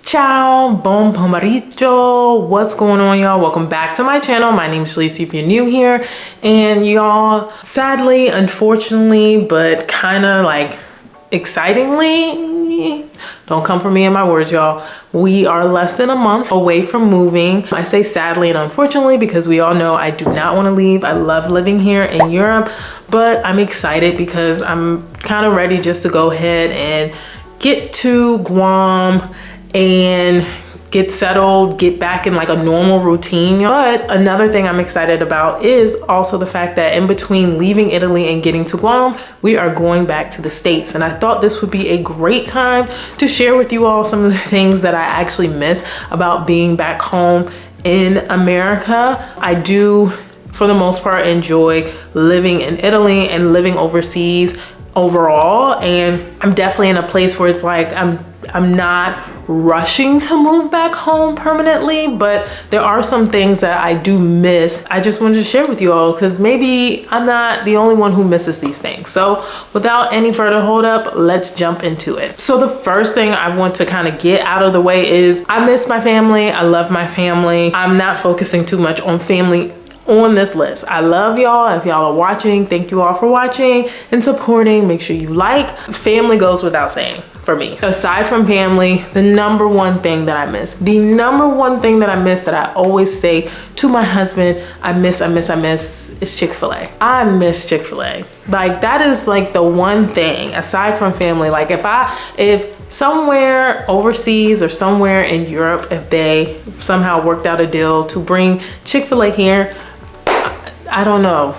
Ciao, bon pomeriggio. What's going on, y'all? Welcome back to my channel. My name is Shalise if you're new here. And y'all, sadly, unfortunately, but kind of like excitingly, don't come for me and my words, y'all, we are less than a month away from moving. I say sadly and unfortunately because we all know I do not want to leave. I love living here in Europe, but I'm excited because I'm kind of ready just to go ahead and get to Guam and get settled, get back in like a normal routine. But another thing I'm excited about is also the fact that in between leaving Italy and getting to Guam, we are going back to the States. And I thought this would be a great time to share with you all some of the things that I actually miss about being back home in America. I do, for the most part, enjoy living in Italy and living overseas overall, and I'm definitely in a place where it's like I'm not rushing to move back home permanently, but there are some things that I do miss. I just wanted to share with you all because maybe I'm not the only one who misses these things. So without any further hold up, let's jump into it. So the first thing I want to kind of get out of the way is I miss my family. I love my family. I'm not focusing too much on family on this list. I love y'all. If y'all are watching, thank you all for watching and supporting. Make sure you like. Family goes without saying for me. Aside from family, the number one thing that I miss, that I always say to my husband, I miss is Chick-fil-A. I miss Chick-fil-A. Like that is like the one thing aside from family. Like if somewhere overseas or somewhere in Europe, if they somehow worked out a deal to bring Chick-fil-A here, I don't know.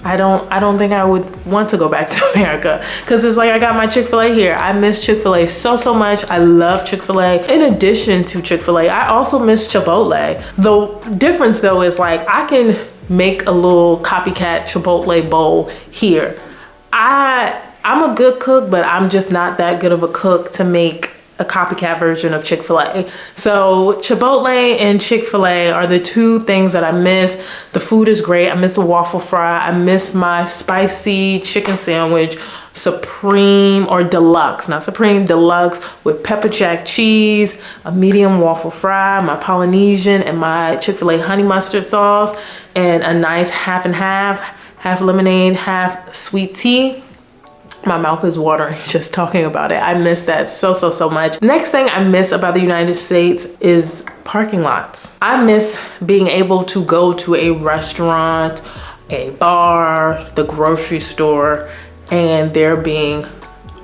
I don't think I would want to go back to America because it's like I got my Chick-fil-A here. I miss Chick-fil-A so much. I love Chick-fil-A. In addition to Chick-fil-A, I also miss Chipotle. The difference though is like I can make a little copycat Chipotle bowl here. I'm a good cook, but I'm just not that good of a cook to make a copycat version of Chick-fil-A. So Chipotle and Chick-fil-A are the two things that I miss. The food is great. I miss a waffle fry. I miss my spicy chicken sandwich, supreme or deluxe, not supreme, deluxe with pepper jack cheese, a medium waffle fry, my Polynesian and my Chick-fil-A honey mustard sauce, and a nice half and half lemonade, half sweet tea. My mouth is watering just talking about it. I miss that so much. Next thing I miss about the United States is parking lots. I miss being able to go to a restaurant, a bar, the grocery store, and there being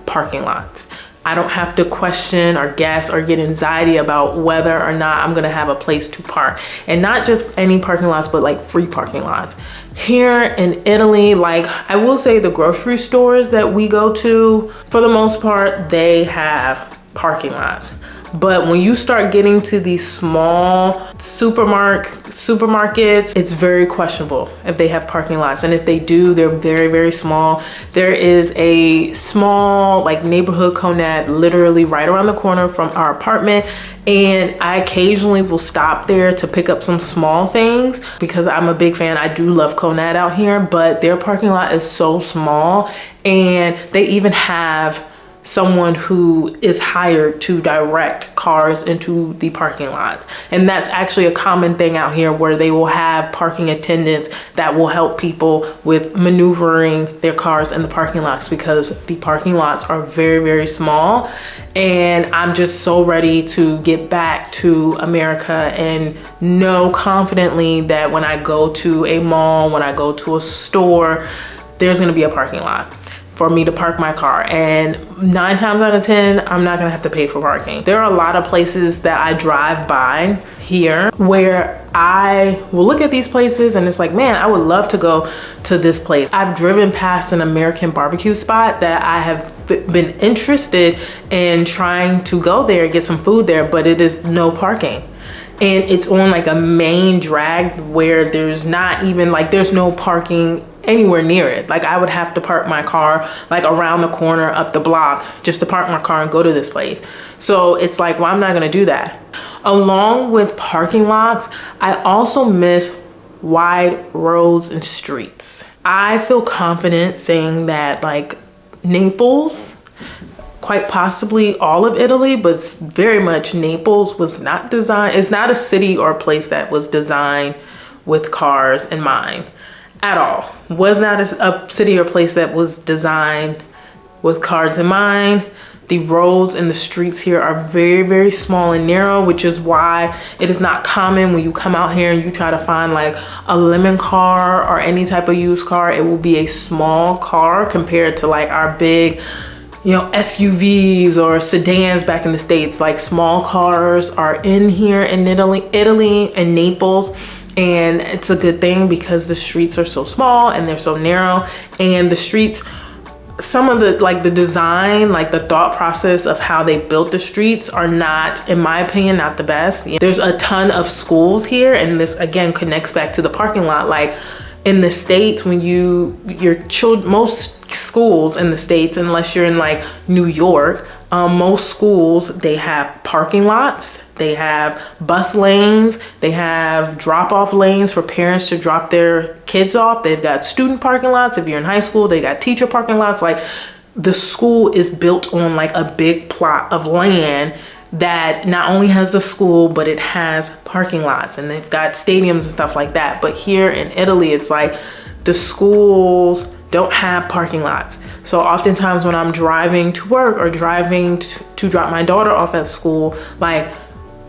parking lots. I don't have to question or guess or get anxiety about whether or not I'm gonna have a place to park. And not just any parking lots, but like free parking lots. Here in Italy, like I will say the grocery stores that we go to, for the most part, they have parking lots. But when you start getting to these small supermarkets, it's very questionable if they have parking lots. And if they do, they're very small. There is a small like neighborhood Conad literally right around the corner from our apartment. And I occasionally will stop there to pick up some small things because I'm a big fan. I do love Conad out here, but their parking lot is so small. And they even have someone who is hired to direct cars into the parking lots. And that's actually a common thing out here where they will have parking attendants that will help people with maneuvering their cars in the parking lots because the parking lots are very small. And I'm just so ready to get back to America and know confidently that when I go to a mall, when I go to a store, there's gonna be a parking lot for me to park my car. And 9 times out of 10, I'm not gonna have to pay for parking. There are a lot of places that I drive by here where I will look at these places and it's like, man, I would love to go to this place. I've driven past an American barbecue spot that I have been interested in trying to go there, get some food there, but it is no parking. And it's on like a main drag where there's not even like, there's no parking anywhere near it. Like I would have to park my car like around the corner up the block just to park my car and go to this place. So it's like, well, I'm not gonna do that. Along with parking lots, I also miss wide roads and streets. I feel confident saying that like Naples, quite possibly all of Italy, but it's very much Naples was not designed. It's not a city or a place that was designed with cars in mind at all. Was not a city or place that was designed with cars in mind. The roads and the streets here are very, very small and narrow, which is why it is not common when you come out here and you try to find like a lemon car or any type of used car. It will be a small car compared to like our big, you know, SUVs or sedans back in the States. Like small cars are in here in Italy and Naples. And it's a good thing because the streets are so small and they're so narrow, and the streets, some of the like the design, like the thought process of how they built the streets are not, in my opinion, not the best. There's a ton of schools here, and this again connects back to the parking lot. Like in the States, when your children, most schools in the States, unless you're in like New York, most schools, they have parking lots, they have bus lanes, they have drop-off lanes for parents to drop their kids off. They've got student parking lots. If you're in high school, they got teacher parking lots. Like the school is built on like a big plot of land that not only has the school, but it has parking lots, and they've got stadiums and stuff like that. But here in Italy, it's like the schools don't have parking lots. So oftentimes when I'm driving to work or driving to drop my daughter off at school, like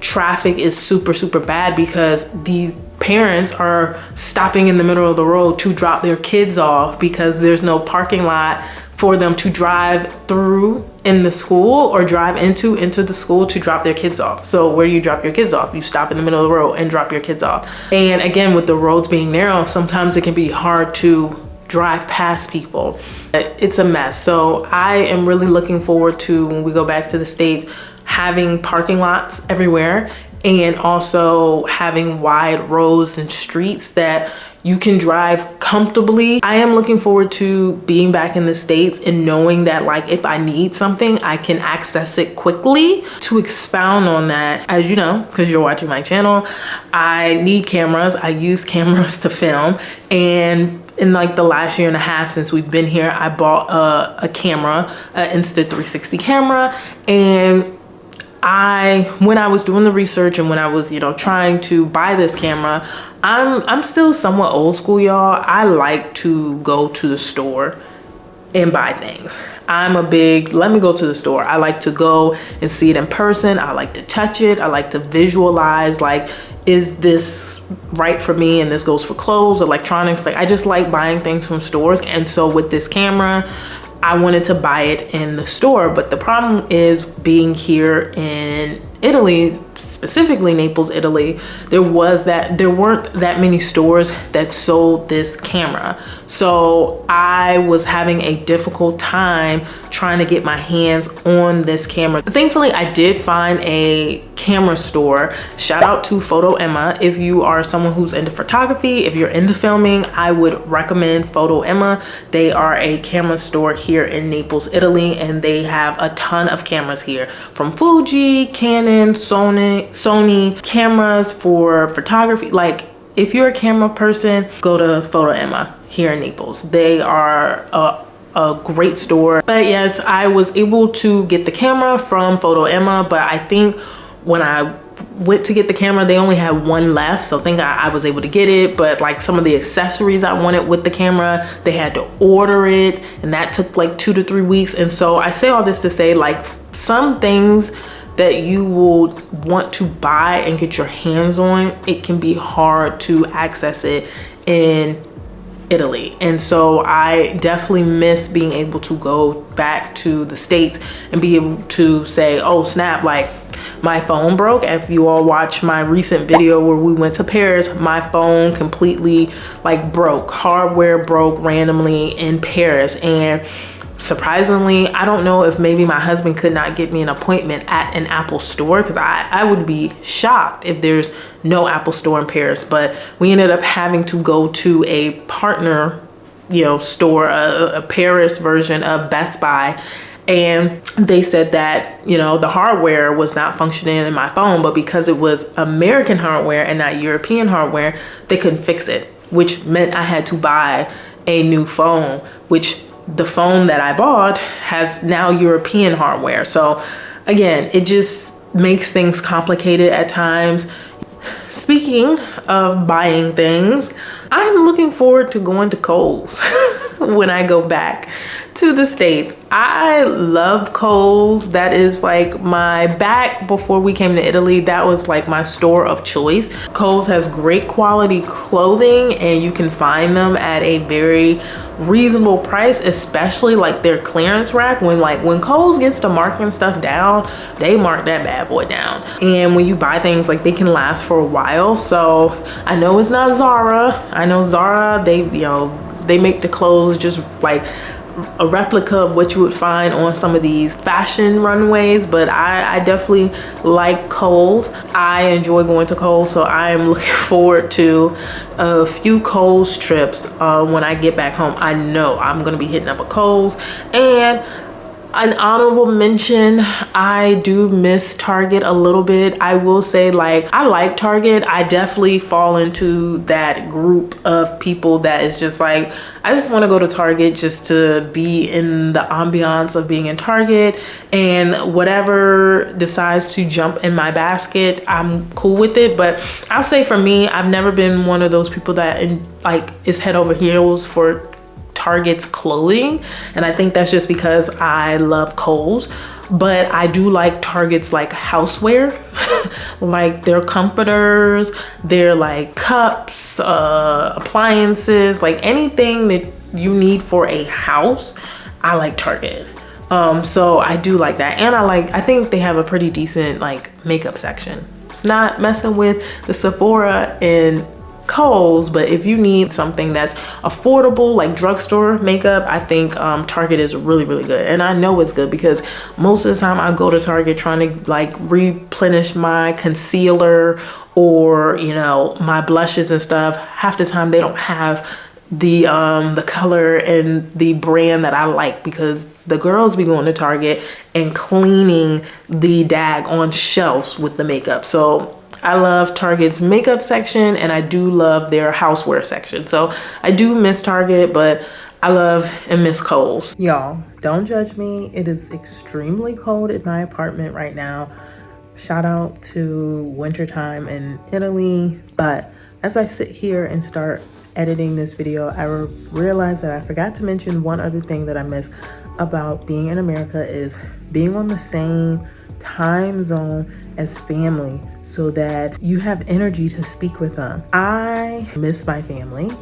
traffic is super, super bad because the parents are stopping in the middle of the road to drop their kids off because there's no parking lot for them to drive through in the school or drive into the school to drop their kids off. So where do you drop your kids off? You stop in the middle of the road and drop your kids off. And again, with the roads being narrow, sometimes it can be hard to drive past people. It's a mess. So I am really looking forward to, when we go back to the States, having parking lots everywhere, and also having wide roads and streets that you can drive comfortably. I am looking forward to being back in the States and knowing that like if I need something, I can access it quickly. To expound on that, as you know, because you're watching my channel, I need cameras. I use cameras to film, and in like the last year and a half since we've been here, I bought a camera, an Insta360 camera. And when I was doing the research and when I was, you know, trying to buy this camera, I'm still somewhat old school, y'all. I like to go to the store and buy things. I'm a big, let me go to the store. I like to go and see it in person. I like to touch it. I like to visualize, like, is this right for me? And this goes for clothes, electronics. Like, I just like buying things from stores. And so with this camera, I wanted to buy it in the store. But the problem is, being here in Italy, specifically Naples, Italy, there weren't that many stores that sold this camera. So I was having a difficult time trying to get my hands on this camera. Thankfully, I did find a camera store. Shout out to Photo Emma. If you are someone who's into photography, if you're into filming, I would recommend Photo Emma. They are a camera store here in Naples, Italy, and they have a ton of cameras here, from Fuji, Canon, Sony cameras for photography. Like, if you're a camera person, go to Photo Emma here in Naples. They are a great store. But yes, I was able to get the camera from Photo Emma, but I think when I went to get the camera, they only had one left. So I think I was able to get it, but like some of the accessories I wanted with the camera, they had to order it, and that took like 2 to 3 weeks. And so I say all this to say, like, some things that you will want to buy and get your hands on, it can be hard to access it in Italy. And so I definitely miss being able to go back to the States and be able to say, oh snap, like my phone broke. If you all watch my recent video where we went to Paris, my phone completely like broke. Hardware broke randomly in Paris. And surprisingly, I don't know if maybe my husband could not get me an appointment at an Apple store, because I would be shocked if there's no Apple store in Paris. But we ended up having to go to a partner, you know, store, a Paris version of Best Buy. And they said that, you know, the hardware was not functioning in my phone, but because it was American hardware and not European hardware, they couldn't fix it, which meant I had to buy a new phone, which the phone that I bought has now European hardware. So again, it just makes things complicated at times. Speaking of buying things, I'm looking forward to going to Kohl's when I go back to the States. I love Kohl's. That is like back before we came to Italy, that was like my store of choice. Kohl's has great quality clothing and you can find them at a very reasonable price, especially like their clearance rack. When Kohl's gets to marking stuff down, they mark that bad boy down. And when you buy things, like, they can last for a while. So I know it's not Zara. I know Zara, they make the clothes just like a replica of what you would find on some of these fashion runways, but I definitely like Kohl's. I enjoy going to Kohl's, so I am looking forward to a few Kohl's trips when I get back home. I know I'm gonna be hitting up a Kohl's. And an honorable mention, I do miss Target a little bit. I will say, like, I like Target. I definitely fall into that group of people that is just like, I just want to go to Target just to be in the ambiance of being in Target, and whatever decides to jump in my basket, I'm cool with it. But I'll say for me, I've never been one of those people that is head over heels for Target's clothing, and I think that's just because I love Kohl's. But I do like Target's like houseware, like their comforters, their like cups, appliances, like anything that you need for a house. I like Target. So I do like that. And I think they have a pretty decent like makeup section. It's not messing with the Sephora and Kohl's, but if you need something that's affordable, like drugstore makeup, I think Target is really, really good. And I know it's good because most of the time I go to Target trying to like replenish my concealer or, my blushes and stuff. Half the time they don't have the color and the brand that I like, because the girls be going to Target and cleaning the on shelves with the makeup. So I love Target's makeup section, and I do love their houseware section. So I do miss Target, but I love and miss Kohl's. Y'all, don't judge me. It is extremely cold in my apartment right now. Shout out to wintertime in Italy. But as I sit here and start editing this video, I realized that I forgot to mention one other thing that I miss about being in America is being on the same time zone as family, so that you have energy to speak with them. I miss my family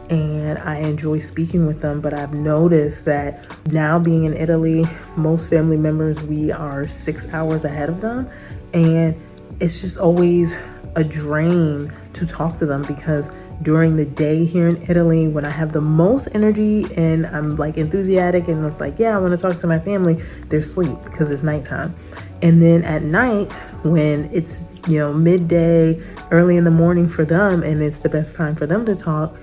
and I enjoy speaking with them, but I've noticed that now being in Italy, most family members, we are 6 hours ahead of them, and it's just always a drain to talk to them, because during the day here in Italy, when I have the most energy and I'm like enthusiastic and it's like, yeah, I want to talk to my family, they're asleep because it's nighttime. And then at night, when it's, midday, early in the morning for them, and it's the best time for them to talk,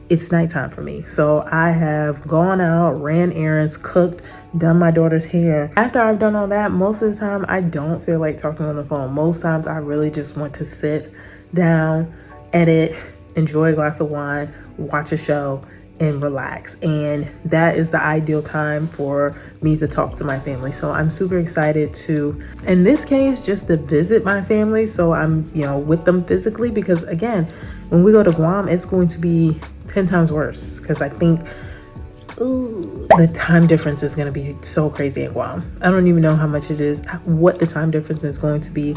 it's nighttime for me. So I have gone out, ran errands, cooked, done my daughter's hair. After I've done all that, most of the time I don't feel like talking on the phone. Most times I really just want to sit down, edit, enjoy a glass of wine, watch a show, and relax. And that is the ideal time for me to talk to my family. So I'm super excited to, in this case, just to visit my family. So I'm, with them physically, because again, when we go to Guam, it's going to be 10 times worse, because I think the time difference is going to be so crazy in Guam. I don't even know how much it is, what the time difference is going to be.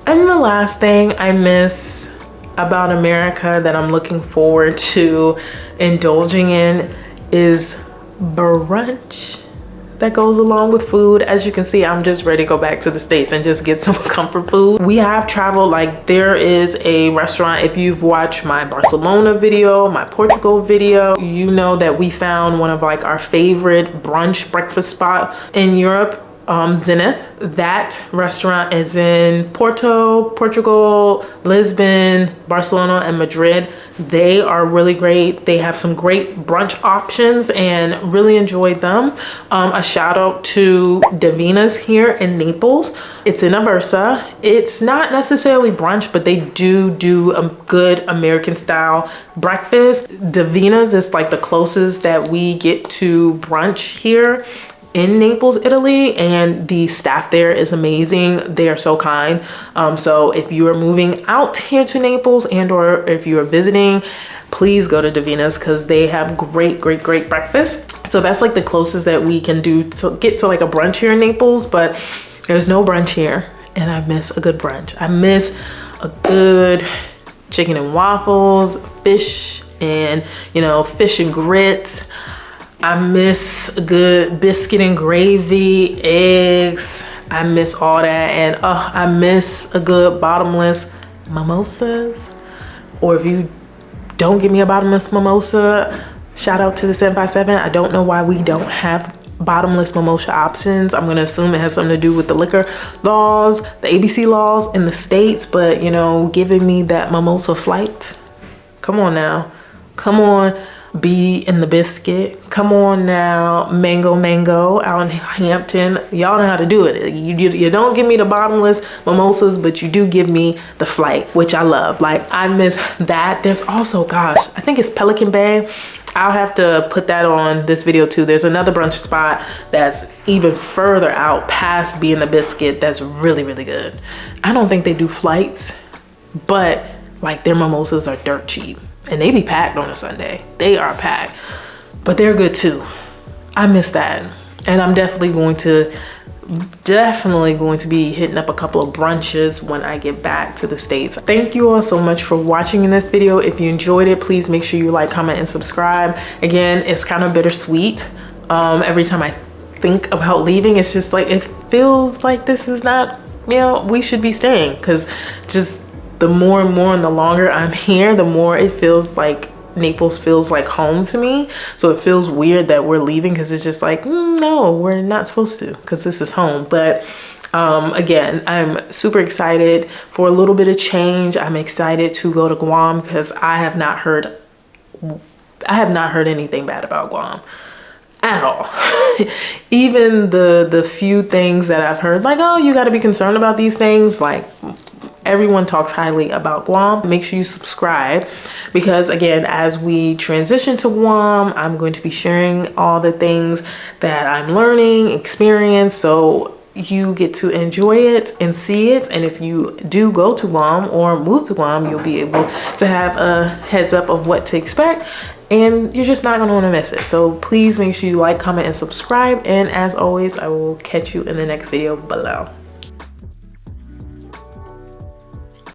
And the last thing I miss about America that I'm looking forward to indulging in is brunch that goes along with food. As you can see, I'm just ready to go back to the States and just get some comfort food. We have traveled, like there is a restaurant, if you've watched my Barcelona video, my Portugal video, you know that we found one of like our favorite breakfast spot in Europe. Zenith. That restaurant is in Porto, Portugal, Lisbon, Barcelona, and Madrid. They are really great. They have some great brunch options and really enjoyed them. A shout out to Davina's here in Naples. It's in Aversa. It's not necessarily brunch, but they do a good American style breakfast. Davina's is like the closest that we get to brunch here in Naples, Italy, and the staff there is amazing. They are so kind. So if you are moving out here to Naples and or if you are visiting, please go to Davina's because they have great breakfast. So that's like the closest that we can do to get to like a brunch here in Naples, but there's no brunch here, and I miss a good brunch. I miss a good chicken and waffles, fish and, you know, fish and grits. I miss a good biscuit and gravy, eggs. I miss all that. And I miss a good bottomless mimosas. Or if you don't give me a bottomless mimosa, shout out to the 757. I don't know why we don't have bottomless mimosa options. I'm gonna assume it has something to do with the liquor laws, the ABC laws in the States, but you know, giving me that mimosa flight. Come on now. Come on. Be in the biscuit. Come on now, mango out in Hampton. Y'all know how to do it. You don't give me the bottomless mimosas, but you do give me the flight, which I love. Like, I miss that. There's also, gosh, I think it's Pelican Bay. I'll have to put that on this video too. There's another brunch spot that's even further out past Be in the Biscuit that's really good. I don't think they do flights, but like their mimosas are dirt cheap. And they be packed on a Sunday. They are packed, but they're good too. I miss that. And I'm definitely going to be hitting up a couple of brunches when I get back to the States. Thank you all so much for watching this video. If you enjoyed it, please make sure you like, comment, and subscribe. Again, it's kind of bittersweet. Every time I think about leaving, it's just like, it feels like this is not, you know, we should be staying, because just the more and more and the longer I'm here, the more it feels like Naples feels like home to me. So it feels weird that we're leaving, because it's just like, no, we're not supposed to, because this is home. But again, I'm super excited for a little bit of change. I'm excited to go to Guam because I have not heard anything bad about Guam at all. Even the few things that I've heard, like, oh, you got to be concerned about these things, like, everyone talks highly about Guam. Make sure you subscribe, because again, as we transition to Guam, I'm going to be sharing all the things that I'm learning, experience, so you get to enjoy it and see it. And if you do go to Guam or move to Guam, you'll be able to have a heads up of what to expect, and you're just not going to want to miss it. So please make sure you like, comment, and subscribe. And as always, I will catch you in the next video below.